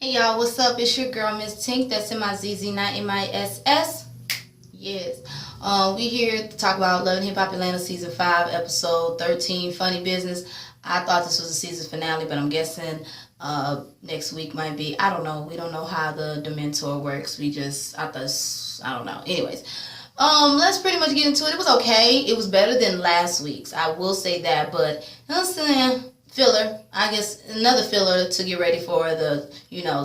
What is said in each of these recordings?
Hey y'all, what's up? It's your girl Miss Tink. That's MIZZ, not MISS. Yes. We here to talk about Love and Hip Hop Atlanta season 5, episode 13, Funny Business. I thought this was a season finale, but I'm guessing next week might be. I don't know. We don't know how the Dementor works. I don't know. Anyways, let's pretty much get into it. It was okay. It was better than last week's. I will say that, but you know what I'm saying? Filler, I guess another filler to get ready for the,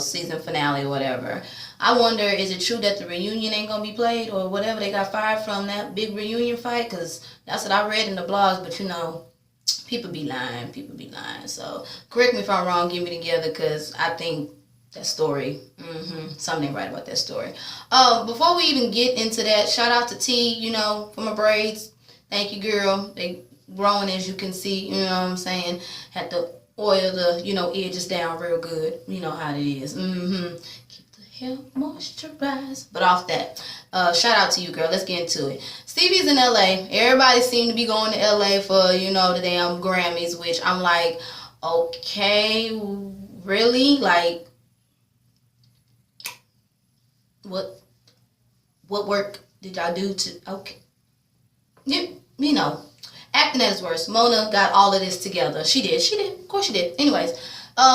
season finale or whatever. I wonder, is it true that the reunion ain't gonna be played or whatever? They got fired from that big reunion fight? Because that's what I read in the blogs, but people be lying. So correct me if I'm wrong, get me together, because I think that story, something ain't right about that story. Before we even get into that, shout out to T, for my braids. Thank you, girl. They growing, as you can see, you know what I'm saying. Had to oil the, edges down real good. You know how it is. Keep the hair moisturized. But off that, shout out to you, girl. Let's get into it. Stevie's in LA. Everybody seemed to be going to LA for, the damn Grammys, which I'm like, okay, really? Like, what work did y'all do to, okay. Acting at his worst. Mona got all of this together. She did. Of course she did. Anyways,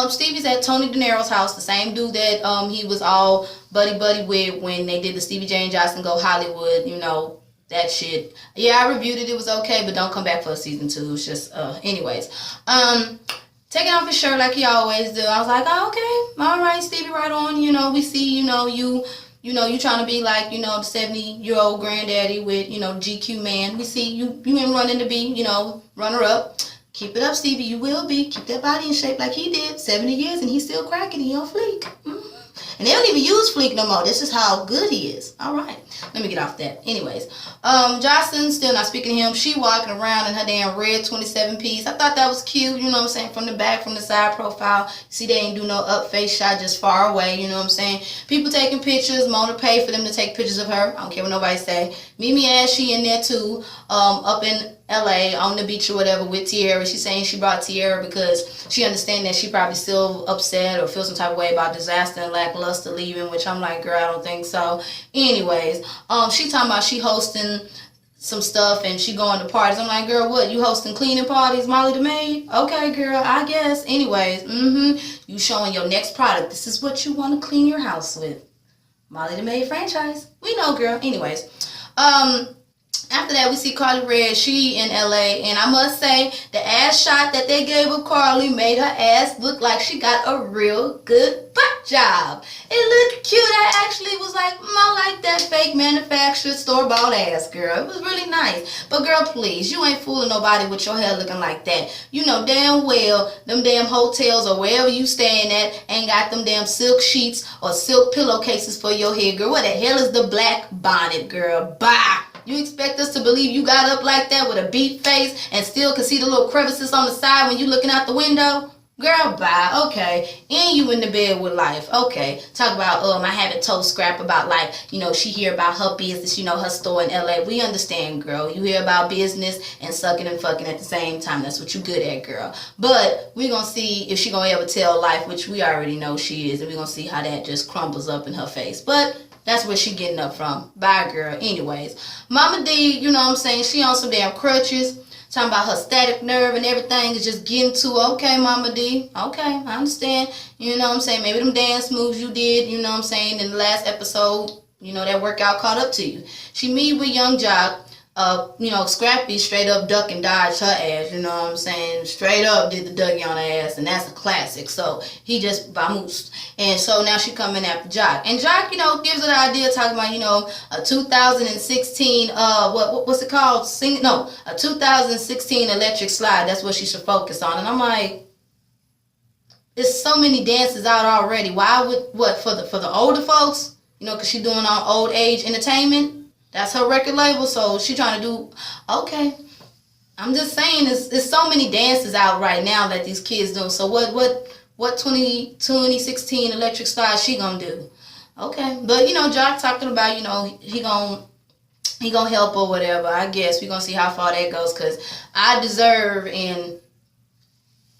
Stevie's at Tony De Niro's house, the same dude that he was all buddy with when they did the Stevie J and Johnson Go Hollywood, that shit. Yeah, I reviewed it. It was okay, but don't come back for a season 2. It's just, anyways. Taking off his shirt like he always do. I was like, oh, okay. All right, Stevie, right on. We see, you trying to be like, the 70-year-old granddaddy with, GQ man. We see you ain't running to be, runner up. Keep it up, Stevie. You will be. Keep that body in shape like he did. 70 years and he's still cracking. He on fleek. And they don't even use fleek no more. This is how good he is. All right. Let me get off that. Anyways, Jocelyn, still not speaking to him. She walking around in her damn red 27 piece. I thought that was cute, you know what I'm saying? From the back, from the side profile. See, they ain't do no up face shot, just far away, you know what I'm saying? People taking pictures. Mona paid for them to take pictures of her. I don't care what nobody say. Mimi Ash, she in there too, up in LA on the beach or whatever with Tierra. She's saying she brought Tierra because she understands that she probably still upset or feels some type of way about Disaster and Lackluster leaving, which I'm like, girl, I don't think so. Anyways, she talking about she hosting some stuff and she going to parties. I'm like, girl, what? You hosting cleaning parties, Molly the maid? Okay, girl, I guess. Anyways, you showing your next product. This is what you want to clean your house with. Molly the maid franchise. We know, girl. Anyways, after that, we see Carly Red. She in LA, and I must say, the ass shot that they gave of Carly made her ass look like she got a real good butt job. It looked cute. I actually was like, I like that fake manufactured store-bought ass, girl. It was really nice. But girl, please, you ain't fooling nobody with your hair looking like that. You know damn well them damn hotels or wherever you staying at ain't got them damn silk sheets or silk pillowcases for your hair, girl. What the hell is the black bonnet, girl? Bye. You expect us to believe you got up like that with a beat face and still can see the little crevices on the side when you looking out the window? Girl, bye. Okay. And you in the bed with life. Okay. Talk about, I haven't told Scrap about, like, she hear about her business, her store in LA. We understand, girl. You hear about business and sucking and fucking at the same time. That's what you good at, girl. But we gonna see if she gonna ever tell life, which we already know she is. And we gonna see how that just crumbles up in her face. But that's where she getting up from. Bye, girl. Anyways, Mama D, you know what I'm saying? She on some damn crutches. Talking about her static nerve and everything is just getting to, okay, Mama D. Okay, I understand. You know what I'm saying? Maybe them dance moves you did, you know what I'm saying, in the last episode, that workout caught up to you. She meet with Young Jock. Scrappy straight up duck and dodge her ass, you know what I'm saying? Straight up did the Dougie on her ass, and that's a classic. So he just vamoosed. And so now she coming after Jock. And Jock, gives her the idea talking about, a 2016, what's it called? A 2016 electric slide. That's what she should focus on. And I'm like, there's so many dances out already. Why would, for the older folks? Because she doing all old age entertainment. That's her record label, so she trying to do, okay. I'm just saying, there's so many dances out right now that these kids do. So what 2016 electric star she gonna do? Okay, but Jock talking about, he gonna help or whatever. I guess we gonna see how far that goes, cause I deserve and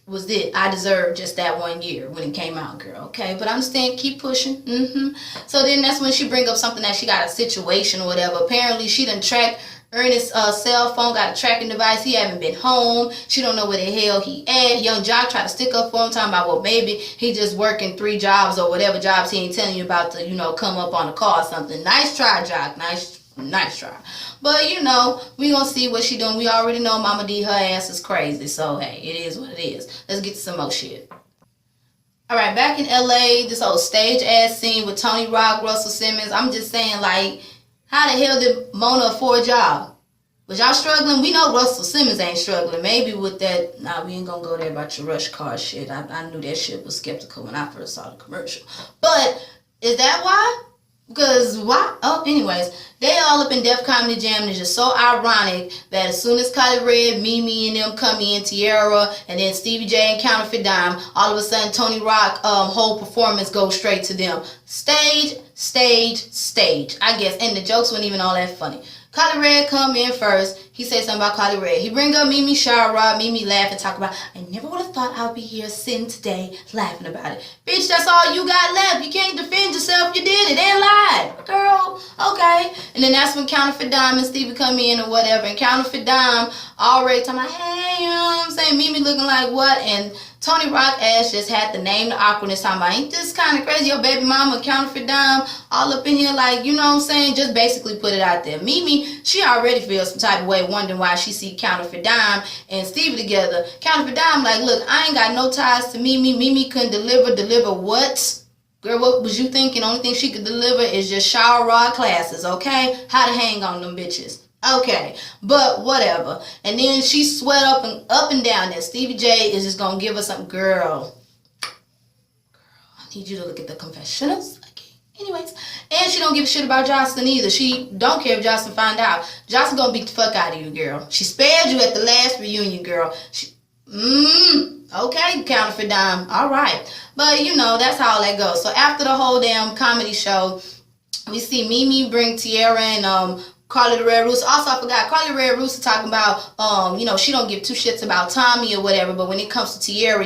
was it. I deserved just that 1 year when it came out, girl. Okay, but I understand. Keep pushing. So then that's when she bring up something that she got a situation or whatever. Apparently, she done tracked Ernest's cell phone, got a tracking device. He haven't been home. She don't know where the hell he at. Young Jock tried to stick up for him, talking about, well, maybe he just working 3 jobs or whatever jobs he ain't telling you about to, come up on the call or something. Nice try, Jock. Nice try. But, we gonna see what she doing. We already know Mama D, her ass is crazy. So, hey, it is what it is. Let's get to some more shit. Alright, back in LA, this whole stage-ass scene with Tony Rock, Russell Simmons. I'm just saying, like, how the hell did Mona afford a job? Was y'all struggling? We know Russell Simmons ain't struggling. Maybe with that, nah, we ain't gonna go there about your rush car shit. I knew that shit was skeptical when I first saw the commercial. But, is that why? Because why? Oh, anyways, they all up in Def Comedy Jam, and it's just so ironic that as soon as Kylie Red, Mimi, and them come in, Tierra, and then Stevie J and Counterfeit Dime, all of a sudden Tony Rock whole performance goes straight to them. Stage. I guess, and the jokes weren't even all that funny. Kylie Red come in first. He said something about Kylie Red. He bring up Mimi Shara. Mimi laugh and talk about, I never would have thought I'd be here sitting today laughing about it. Bitch, that's all you got left. You can't defend yourself. You did it and lied. Girl, okay. And then that's when Counterfeit Dime and Stevie come in or whatever. And Counterfeit Dime already talking about, hey, you know what I'm saying? Mimi looking like what? And Tony Rock ass just had to name the awkwardness, talking about, ain't this kind of crazy? Your baby mama, Counterfeit Dime, all up in here, like, you know what I'm saying? Just basically put it out there. Mimi, she already feels some type of way, wondering why she see Counterfeit Dime and Stevie together. Counterfeit Dime, like, look, I ain't got no ties to Mimi. Mimi couldn't deliver what? Girl, what was you thinking? Only thing she could deliver is just shower rod classes, okay? How to hang on them bitches. Okay, but whatever. And then she sweat up and down that Stevie J is just gonna give us some girl, I need you to look at the confessionals. Okay. Anyways, and she don't give a shit about Jocelyn either. She don't care if Jocelyn find out. Jocelyn gonna beat the fuck out of you, girl. She spared you at the last reunion, girl. Okay, Counterfeit Dime. All right, but that's how all that goes. So after the whole damn comedy show, we see Mimi bring Tierra and Carly the Red Rooster. Also, I forgot, Carly the Red Rooster talking about, she don't give 2 shits about Tommy or whatever, but when it comes to Tierra,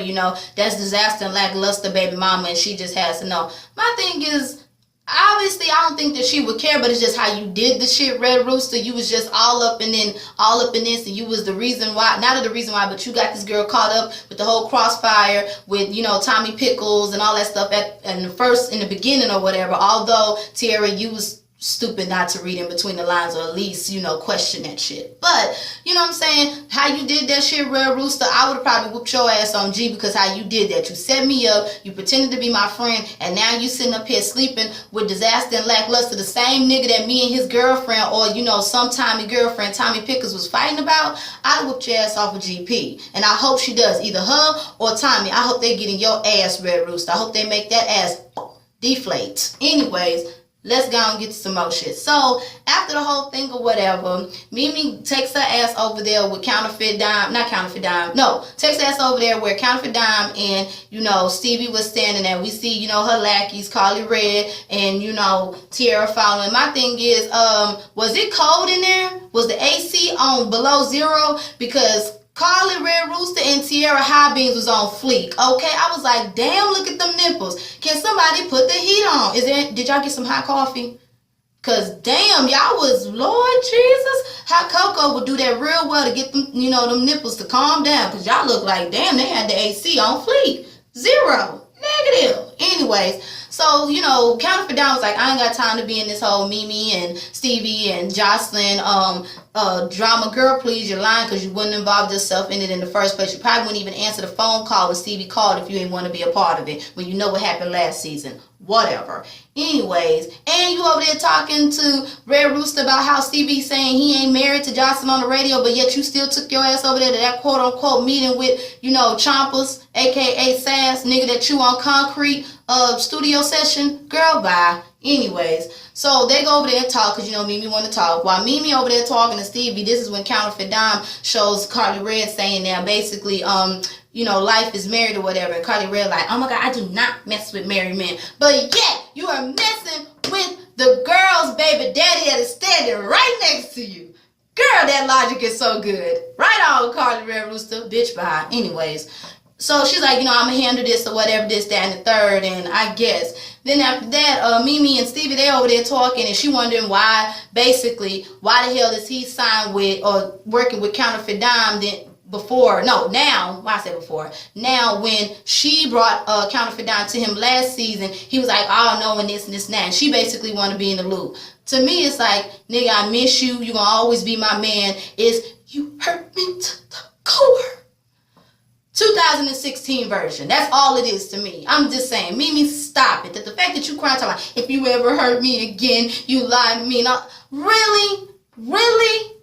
that's disaster and lackluster baby mama, and she just has to know. My thing is, obviously, I don't think that she would care, but it's just how you did the shit, Red Rooster. You was just all up in this, and you was the reason why, not the reason why, but you got this girl caught up with the whole crossfire with, Tommy Pickles and all that stuff in the beginning or whatever. Although, Tierra, you was stupid not to read in between the lines, or at least, question that shit. But, you know what I'm saying, how you did that shit, Red Rooster, I would have probably whooped your ass on G, because how you did that. You set me up, you pretended to be my friend, and now you sitting up here sleeping with disaster and lackluster, the same nigga that me and his girlfriend, or, some Tommy girlfriend, Tommy Pickers, was fighting about. I'd have whooped your ass off of GP. And I hope she does, either her or Tommy. I hope they getting your ass, Red Rooster. I hope they make that ass deflate. Anyways, let's go and get to some more shit. So, after the whole thing or whatever, Mimi takes her ass over there with Counterfeit Dime. Not Counterfeit Dime. No, takes her ass over there where Counterfeit Dime and, Stevie was standing there. We see, her lackeys, Carly Red, and, Tierra following. My thing is, was it cold in there? Was the AC on below 0? Because Carly Red Rooster and Tierra High Beams was on fleek. Okay, I was like, damn, look at them nipples. Can somebody put the heat on? Did y'all get some hot coffee? Cause damn, y'all was, Lord Jesus, hot cocoa would do that real well to get them, them nipples to calm down. Cause y'all look like, damn, they had the AC on fleek. 0. Negative. Anyways, so, Counterfeit Dime was like, I ain't got time to be in this whole Mimi and Stevie and Jocelyn drama. Girl, please, you're lying, because you wouldn't involve yourself in it in the first place. You probably wouldn't even answer the phone call when Stevie called if you didn't want to be a part of it, when you know what happened last season. Whatever. Anyways, and you over there talking to Red Rooster about how Stevie saying he ain't married to Jocelyn on the radio, but yet you still took your ass over there to that quote-unquote meeting with, Chompers, a.k.a. Sass, nigga that chew on concrete, studio session. Girl, bye. Anyways, so they go over there and talk, because, Mimi want to talk. While Mimi over there talking to Stevie, this is when Counterfeit Dime shows Carly Red saying now, basically, life is married or whatever. And Carly Red like, oh my God, I do not mess with married men. But yet, you are messing with the girl's baby daddy that is standing right next to you. Girl, that logic is so good. Right on, Carly Red Rooster. Bitch, bye. Anyways, So she's like, I'm going to handle this or whatever, this, that, and the third, and I guess. Then after that, Mimi and Stevie, they over there talking, and she wondering why the hell is he signed with or working with Counterfeit Dime now when she brought Counterfeit Dime to him last season, he was like, oh no, and this and this and that, and she basically want to be in the loop. To me, it's like, nigga, I miss you, you gonna always be my man, you hurt me to the core. 2016 version. That's all it is to me. I'm just saying, Mimi, stop it. That the fact that you crying talking about, if you ever hurt me again, you lied to me. Now, really, Mimi?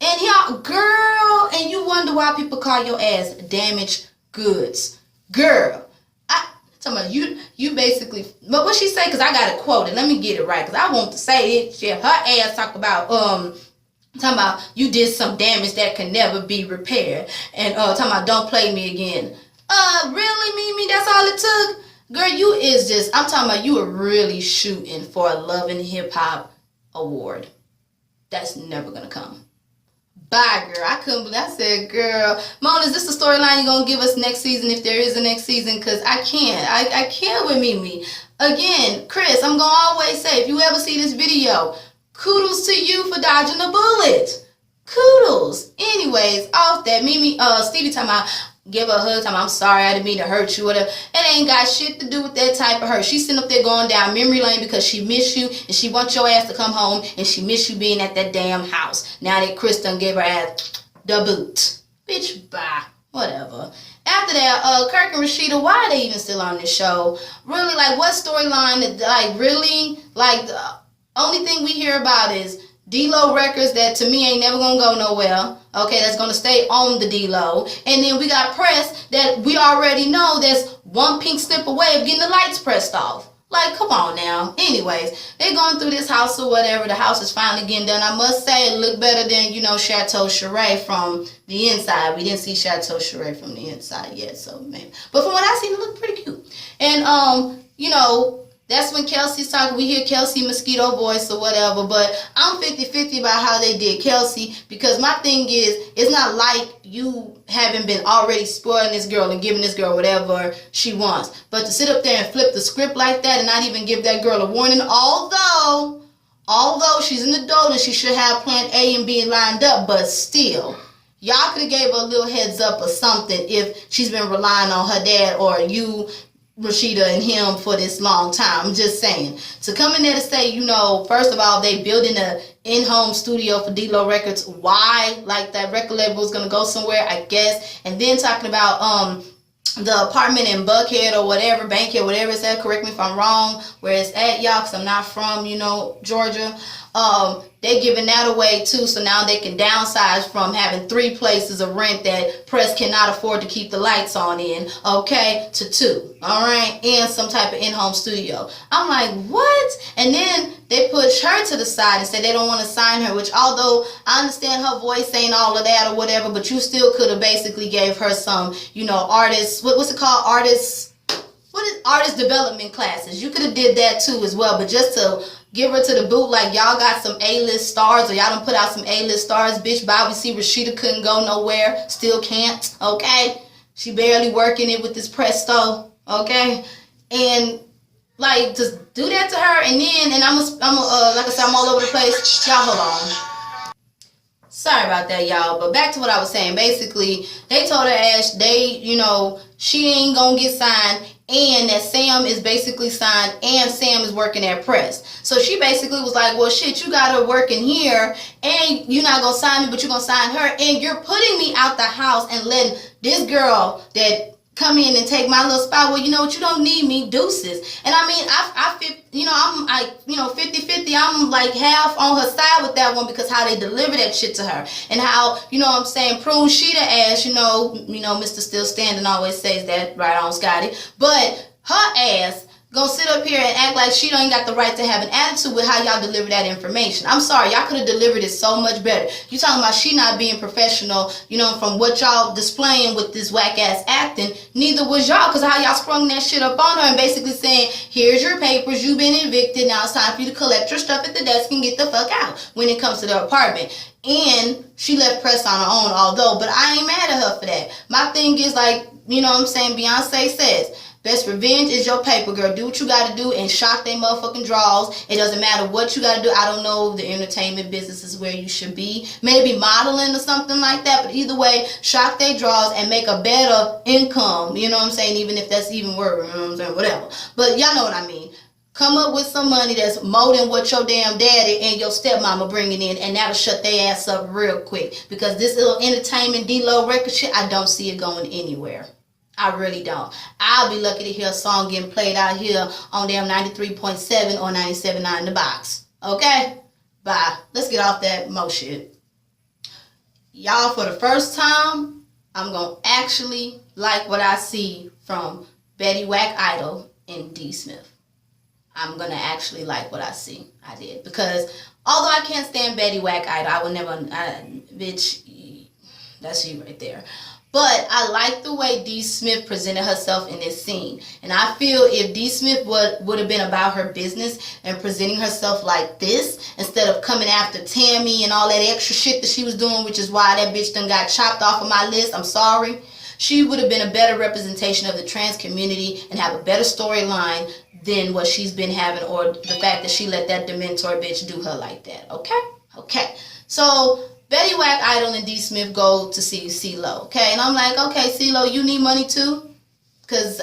And y'all, girl, and you wonder why people call your ass damaged goods. Girl, talking about you basically, but what she say, because I got to quote it. Let me get it right, because I want to say it. Yeah, her ass talk about, talking about you did some damage that can never be repaired. And talking about don't play me again. Really, Mimi? That's all it took? Girl, I'm talking about you are really shooting for a Love and Hip Hop award. That's never going to come. Bye, girl. I couldn't believe. I said, girl, Mona, is this the storyline you're going to give us next season if there is a next season? Because I can't. I can't with Mimi. Again, Chris, I'm going to always say, if you ever see this video, kudos to you for dodging the bullet. Kudos. Anyways, off that, Mimi, Stevie talking about, give her a hug, talking about, I'm sorry, I didn't mean to hurt you, whatever. It ain't got shit to do with that type of hurt. She's sitting up there going down memory lane because she miss you and she wants your ass to come home and she miss you being at that damn house. Now that Chris done gave her ass the boot. Bitch, bye. Whatever. After that, Kirk and Rashida, why are they even still on this show? Really, like, what storyline, the only thing we hear about is D-Lo Records that to me ain't never gonna go nowhere. Okay, that's gonna stay on the D-Lo. And then we got press that we already know that's one pink slip away of getting the lights pressed off. Like, come on now. Anyways, they're going through this house or whatever. The house is finally getting done. I must say it looked better than, Chateau Cheray from the inside. We didn't see Chateau Cheray from the inside yet, so maybe. But from what I seen, it looked pretty cute. And, that's when Kelsey's talking. We hear Kelsey mosquito voice or whatever. But I'm 50-50 about how they did Kelsey. Because my thing is, it's not like you haven't been already spoiling this girl and giving this girl whatever she wants. But to sit up there and flip the script like that and not even give that girl a warning. Although she's an adult and she should have plan A and B lined up. But still, y'all could have gave her a little heads up or something if she's been relying on her dad or you, Rashida, and him for this long time. I'm just saying. To come in there to say, first of all, they building a in-home studio for D-Lo Records. Why? Like that record label is going to go somewhere, I guess. And then talking about the apartment in Buckhead or whatever, Bankhead, whatever it's at. Correct me if I'm wrong, where it's at, y'all, because I'm not from, Georgia. They giving that away too, so now they can downsize from having 3 places of rent that press cannot afford to keep the lights on in, okay, to 2, all right, and some type of in-home studio. I'm like, what? And then they push her to the side and say they don't want to sign her, which although I understand her voice ain't all of that or whatever, but you still could have basically gave her some, artists, what's it called, artist development classes. You could have did that too as well, but just to give her to the boot like y'all got some A-list stars or y'all done put out some A-list stars, bitch. Bye. We see Rashida couldn't go nowhere, still can't, okay? She barely working it with this Presto, okay? And like just do that to her, and then I'm like I said, I'm all over the place. Y'all hold on. Sorry about that, y'all. But back to what I was saying. Basically, they told her ass she ain't gonna get signed. And that Sam is basically signed and Sam is working at press. So she basically was like, well, shit, you got her working here and you're not going to sign me, but you're going to sign her. And you're putting me out the house and letting this girl that come in and take my little spot. Well, you know what? You don't need me. Deuces. And I mean, I'm 50-50. I'm like half on her side with that one because how they deliver that shit to her. And how, I'm saying, prune Sheeta ass, Mr. Still Standing always says that, right on, Scotty. But her ass gonna sit up here and act like she don't got the right to have an attitude with how y'all deliver that information. I'm sorry, y'all could have delivered it so much better. You talking about she not being professional, you know, from what y'all displaying with this whack ass acting, neither was y'all, because how y'all sprung that shit up on her and basically saying, here's your papers, you've been evicted, now it's time for you to collect your stuff at the desk and get the fuck out when it comes to the apartment. And she left press on her own, although, but I ain't mad at her for that. My thing is, like, you know what I'm saying, Beyonce says, best revenge is your paper, girl. Do what you gotta do and shock they motherfucking draws. It doesn't matter what you gotta do. I don't know if the entertainment business is where you should be. Maybe modeling or something like that. But either way, shock they draws and make a better income. You know what I'm saying? Even if that's even worse. You know what I'm saying? Whatever. But y'all know what I mean. Come up with some money that's more than what your damn daddy and your stepmama bringing in, and that'll shut their ass up real quick. Because this little entertainment D-Lo record shit, I don't see it going anywhere. I really don't. I'll be lucky to hear a song getting played out here on damn 93.7 or 97.9 The Box. Okay? Bye. Let's get off that mo shit. Y'all, for the first time, I'm going to actually like what I see from Betty Wack Idol and D. Smith. I'm going to actually like what I see. I did. Because although I can't stand Betty Wack Idol, I would never, bitch, that's you right there. But I like the way D. Smith presented herself in this scene. And I feel if D. Smith would have been about her business and presenting herself like this, instead of coming after Tammy and all that extra shit that she was doing, which is why that bitch done got chopped off of my list, I'm sorry, she would have been a better representation of the trans community and have a better storyline than what she's been having, or the fact that she let that Dementor bitch do her like that. Okay? Okay. So Betty Wack Idol and D. Smith go to see CeeLo, okay? And I'm like, okay, CeeLo, you need money too? Because,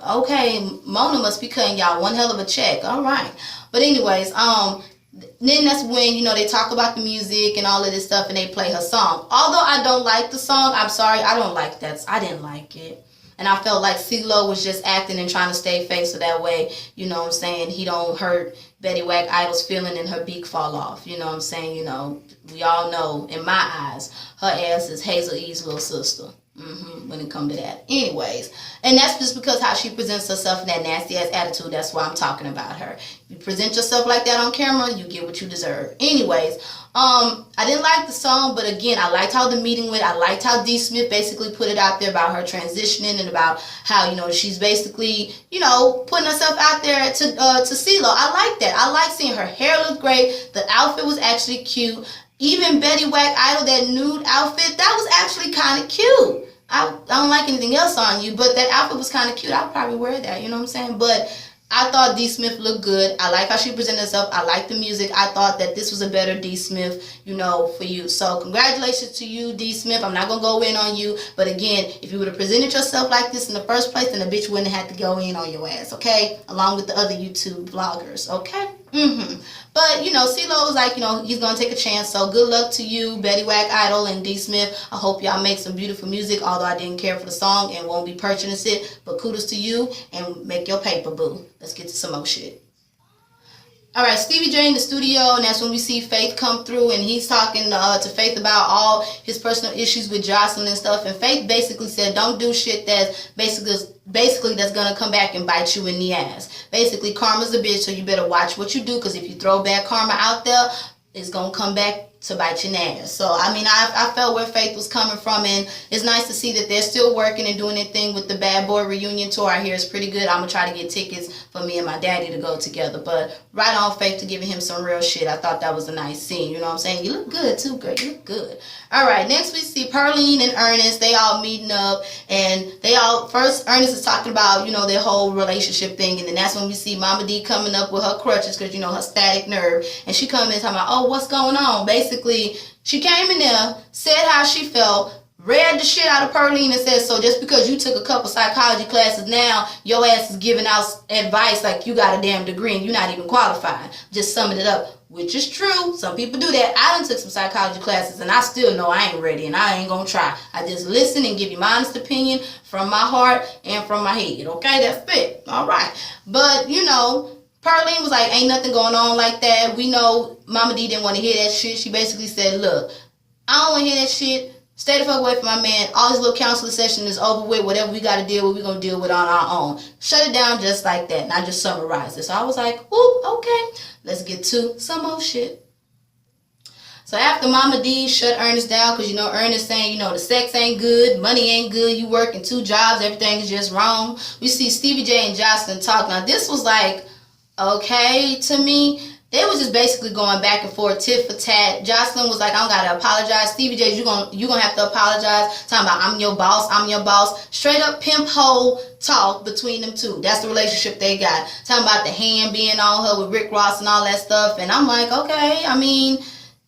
okay, Mona must be cutting y'all one hell of a check. All right. But anyways, then that's when, you know, they talk about the music and all of this stuff and they play her song. Although I don't like the song, I'm sorry, I don't like that. I didn't like it. And I felt like CeeLo was just acting and trying to stay fake so that way, you know what I'm saying, he don't hurt Betty Wack Idol's feeling and her beak fall off. You know what I'm saying? You know, we all know, in my eyes, her ass is Hazel E's little sister. When it comes to that. Anyways, and that's just because how she presents herself in that nasty ass attitude. That's why I'm talking about her. If you present yourself like that on camera, you get what you deserve. Anyways, I didn't like the song, but again, I liked how the meeting went. I liked how D. Smith basically put it out there about her transitioning and about how, you know, she's basically, you know, putting herself out there to CeeLo. I like that. I like seeing her hair look great. The outfit was actually cute. Even Betty Wack Idol, that nude outfit, that was actually kind of cute. I don't like anything else on you, but that outfit was kind of cute. I'll probably wear that, you know what I'm saying? But I thought D. Smith looked good. I like how she presented herself. I like the music. I thought that this was a better D. Smith, you know, for you. So congratulations to you, D. Smith. I'm not going to go in on you. But again, if you would have presented yourself like this in the first place, then the bitch wouldn't have had to go in on your ass, okay? Along with the other YouTube vloggers, okay? But, you know, CeeLo was like, you know, he's going to take a chance. So good luck to you, Betty Wack Idol and D. Smith. I hope y'all make some beautiful music, although I didn't care for the song and won't be purchasing it. But kudos to you and make your paper, boo. Let's get to some more shit. All right, Stevie J in the studio, and that's when we see Faith come through, and he's talking to Faith about all his personal issues with Jocelyn and stuff. And Faith basically said, don't do shit that's basically that's gonna come back and bite you in the ass. Basically, karma's a bitch, so you better watch what you do, because if you throw bad karma out there, it's gonna come back to bite your ass. So, I mean, I felt where Faith was coming from, and it's nice to see that they're still working and doing their thing with the Bad Boy reunion tour. I hear it's pretty good. I'm going to try to get tickets for me and my daddy to go together. But right on, Faith, to giving him some real shit. I thought that was a nice scene. You know what I'm saying? You look good, too, girl. You look good. All right, next we see Pearline and Ernest. They all meeting up, and first Ernest is talking about, you know, their whole relationship thing, and then that's when we see Mama D coming up with her crutches, because, you know, her static nerve, and she coming in talking about, oh, what's going on? Basically, she came in there, said how she felt, read the shit out of Pearline and said, so just because you took a couple psychology classes, now your ass is giving out advice like you got a damn degree and you're not even qualified. Just summing it up, which is true. Some people do that. I done took some psychology classes and I still know I ain't ready and I ain't gonna try. I just listen and give you my honest opinion from my heart and from my head. Okay, that's it. All right. But, you know, Pearline was like, ain't nothing going on like that. We know Mama D didn't want to hear that shit. She basically said, look, I don't want to hear that shit. Stay the fuck away from my man. All this little counseling session is over with. Whatever we got to deal with, we're going to deal with on our own. Shut it down just like that. And I just summarized it. So I was like, ooh, okay. Let's get to some more shit. So after Mama D shut Ernest down, because, Ernest saying, the sex ain't good, money ain't good, you working 2 jobs, everything is just wrong. We see Stevie J and Jocelyn talk. Now, this was like, okay to me. They was just basically going back and forth, tit for tat. Jocelyn was like, I don't gotta apologize. Stevie J, you gonna have to apologize. Talking about I'm your boss. Straight up pimp hole talk between them two. That's the relationship they got. Talking about the hand being on her with Rick Ross and all that stuff. And I'm like, okay,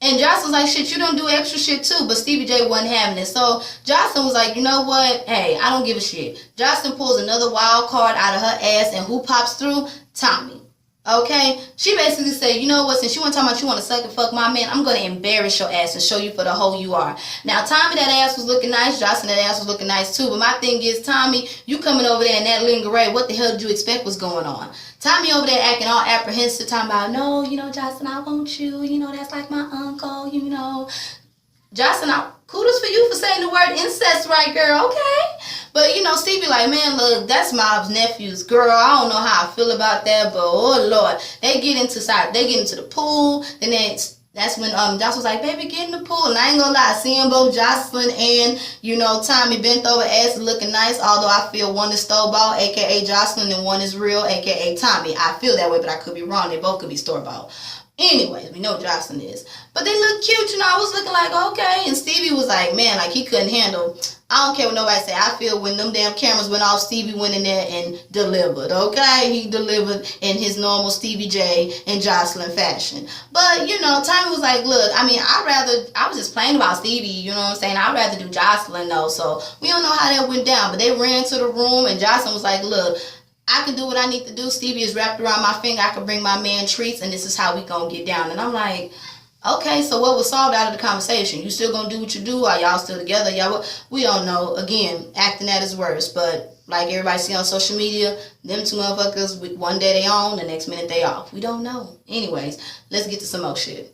and Jocelyn's like, shit, you don't do extra shit too. But Stevie J wasn't having it. So Jocelyn was like, you know what? Hey, I don't give a shit. Jocelyn pulls another wild card out of her ass, and who pops through? Tommy. Okay, she basically said, you know what, since you want to talk about you want to suck and fuck my man, I'm going to embarrass your ass and show you for the hoe you are. Now, Tommy, that ass was looking nice. Jocelyn, that ass was looking nice too. But my thing is, Tommy, you coming over there in that lingerie, what the hell did you expect was going on? Tommy over there acting all apprehensive, talking about, no, Jocelyn, I want you. That's like my uncle, Jocelyn, kudos for you for saying the word incest right, girl, okay? But, Stevie like, man, look, that's Mob's nephew's girl. I don't know how I feel about that, but, oh, Lord. They get into the pool. Then that's when Jocelyn was like, baby, get in the pool. And I ain't gonna lie, seeing both Jocelyn and, Tommy bent over ass looking nice, although I feel one is store-bought, a.k.a. Jocelyn, and one is real, a.k.a. Tommy. I feel that way, but I could be wrong. They both could be store-bought. Anyways, we know Jocelyn is. But they look cute, I was looking like, okay. And Stevie was like, man, like he couldn't handle. I don't care what nobody say. I feel when them damn cameras went off, Stevie went in there and delivered, okay? He delivered in his normal Stevie J and Jocelyn fashion. But, Tommy was like, look, I was just playing about Stevie, you know what I'm saying? I'd rather do Jocelyn, though. So we don't know how that went down. But they ran to the room, and Jocelyn was like, look, I can do what I need to do. Stevie is wrapped around my finger. I can bring my man treats, and this is how we gonna get down. And I'm like, okay, so what was solved out of the conversation? You still gonna do what you do? Are y'all still together? We don't know. Again, acting at his worst. But like everybody see on social media, them two motherfuckers, one day they on, the next minute they off. We don't know. Anyways, let's get to some more shit.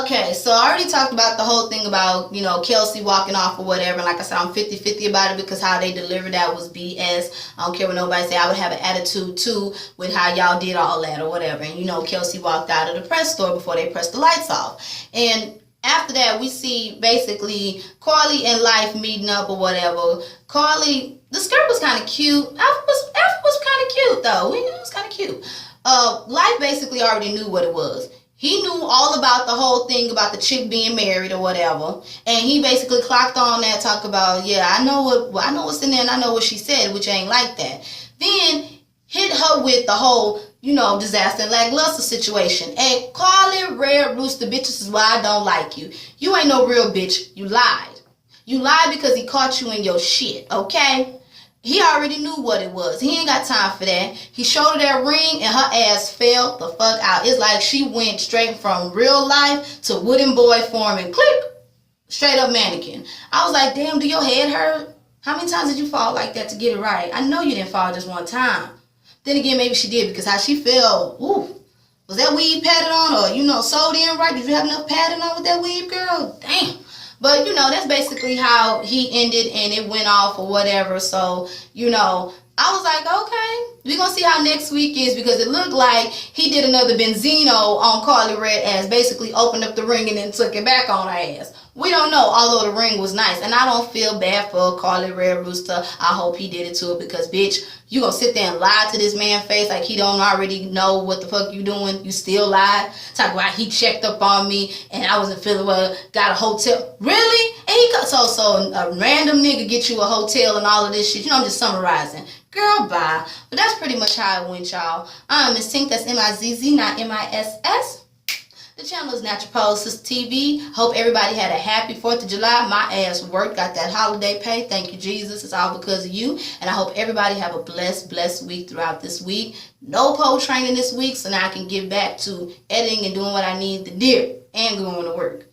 Okay, so I already talked about the whole thing about, Kelsey walking off or whatever. And like I said, I'm 50-50 about it because how they delivered that was BS. I don't care what nobody say. I would have an attitude, too, with how y'all did all that or whatever. And, Kelsey walked out of the press store before they pressed the lights off. And after that, we see basically Carly and Life meeting up or whatever. Carly, the skirt was kind of cute. Alpha was kind of cute, though. It was kind of cute. Life basically already knew what it was. He knew all about the whole thing about the chick being married or whatever, and he basically clocked on that, talk about, yeah, I know what's in there, and I know what she said, which ain't like that. Then hit her with the whole, disaster and lackluster situation. Hey, Carly Red Rooster, bitches is why I don't like you. You ain't no real bitch. You lied. You lied because he caught you in your shit, okay? He already knew what it was. He ain't got time for that. He showed her that ring and her ass fell the fuck out. It's like she went straight from real life to wooden boy form and click, straight up mannequin. I was like, damn, do your head hurt? How many times did you fall like that to get it right? I know you didn't fall just one time. Then again, maybe she did because how she fell, ooh. Was that weave padded on or, sewed in right? Did you have enough padding on with that weave, girl? Damn. But, that's basically how he ended and it went off or whatever. So, I was like, okay, we're going to see how next week is because it looked like he did another Benzino on Carly Red ass, basically opened up the ring and then took it back on her ass. We don't know, although the ring was nice. And I don't feel bad for Carly Red Rooster. I hope he did it to her because, bitch, you gonna sit there and lie to this man's face like he don't already know what the fuck you doing. You still lied. Talk about he checked up on me and I wasn't feeling well, got a hotel. Really? And he got, so a random nigga get you a hotel and all of this shit. I'm just summarizing. Girl, bye. But that's pretty much how it went, y'all. I'm Miss Tink, that's M-I-Z-Z, not M-I-S-S. The channel is Natural Pose Sister TV. Hope everybody had a happy 4th of July. My ass worked, got that holiday pay. Thank you, Jesus. It's all because of you. And I hope everybody have a blessed week throughout this week. No pole training this week, so now I can get back to editing and doing what I need to do and going to work.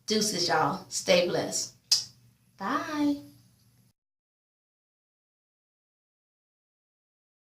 Deuces, y'all. Stay blessed. Bye.